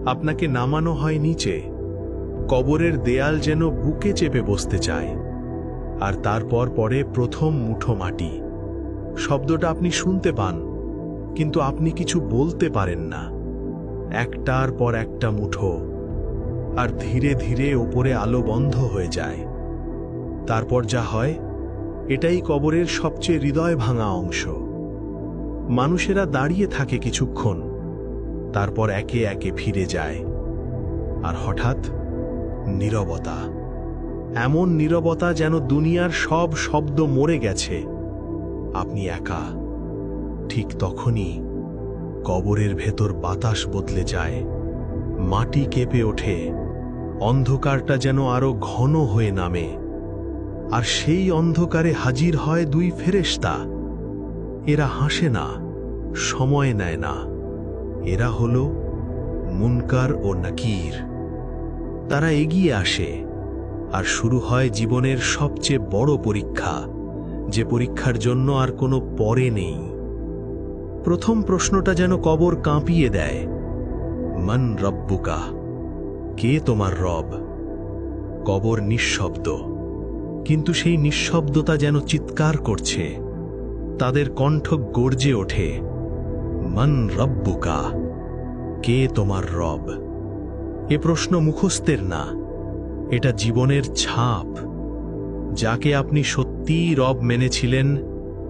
আপনাকে নামানো হয় নিচে। কবরের দেয়াল যেন বুকে চেপে বসতে চায়। আর তারপর পরে প্রথম মুঠো মাটি। শব্দটা আপনি শুনতে পান, কিন্তু আপনি কিছু বলতে পারেন না। একটার পর একটা মুঠো, আর ধীরে ধীরে ওপরে আলো বন্ধ হয়ে যায়। তারপর যা হয়, এটাই কবরের সবচেয়ে হৃদয় ভাঙা অংশ। মানুষেরা দাঁড়িয়ে থাকে কিছুক্ষণ, তারপর একে একে ফিরে যায়। আর হঠাৎ নীরবতা। এমন নীরবতা যেন দুনিয়ার সব শব্দ মরে গেছে। আপনি একা। ঠিক তখনই কবরের ভেতর বাতাস বদলে যায়, মাটি কেঁপে ওঠে, অন্ধকারটা যেন আরো ঘন হয়ে নামে। আর সেই অন্ধকারে হাজির হয় দুই ফেরেশতা। এরা হাসে না, সময় নেয় না। এরা হলো মুনকার ও নাকির। তারা এগিয়ে আসে, আর শুরু হয় জীবনের সবচেয়ে বড় পরীক্ষা, যে পরীক্ষার জন্য আর কোনো পরে নেই। প্রথম প্রশ্নটা যেন কবর কাঁপিয়ে দেয়, মান রব্বুকা, কে তোমার রব? কবর নিঃশব্দ, কিন্তু সেই নিঃশব্দতা যেন চিৎকার করছে। তাদের কণ্ঠ গর্জে ওঠে, মান রব্বুকা, কে তোমার রব? এ প্রশ্ন মুখস্থের না, এটা জীবনের ছাপ। যাকে আপনি সত্যিই রব মেনেছিলেন,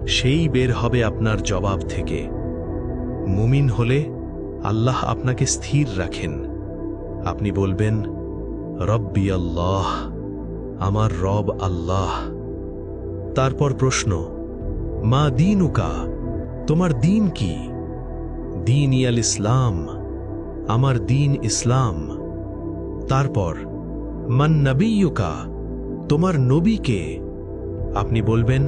সেই বের হবে আপনার জবাব থেকে। মুমিন হলে আল্লাহ আপনাকে স্থির রাখেন। আপনি বলবেন, রব্বি আল্লাহ, আমার রব আল্লাহ। তারপর প্রশ্ন, মা দীনুকা, তোমার দিন কি? দীন ইয়াল ইসলাম, আমার দিন ইসলাম। তারপর মান নবিয়ুকা, তোমার নবী কে? আপনি বলবেন,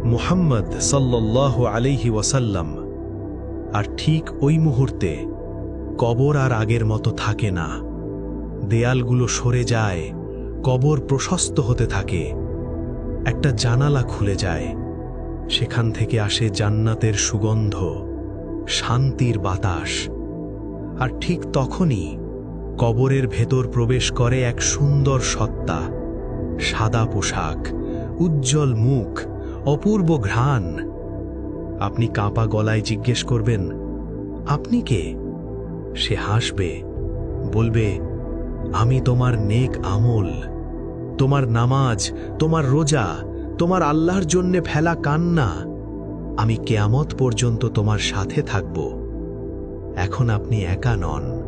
মুহাম্মদ সাল্লাল্লাহু আলাইহি ওয়াসাল্লাম। আর ঠিক ওই মুহূর্তে কবর আর আগের মতো থাকে না। দেয়ালগুলো সরে যায়, কবর প্রশস্ত হতে থাকে। একটা জানালা খুলে যায়, সেখান থেকে আসে জান্নাতের সুগন্ধ, শান্তির বাতাস। আর ঠিক তখনই কবরের ভেতর প্রবেশ করে এক সুন্দর সত্তা, সাদা পোশাক, উজ্জ্বল মুখ, অপূর্ব ঘ্রাণ। আপনি কাঁপা গলায় জিজ্ঞেস করবেন, আপনি কে? সে হাসবে, বলবে, আমি তোমার নেক আমল, তোমার নামাজ, তোমার রোজা, তোমার আল্লাহর জন্যে ফেলা কান্না। আমি কিয়ামত পর্যন্ত তোমার সাথে থাকব। এখন আপনি একা নন।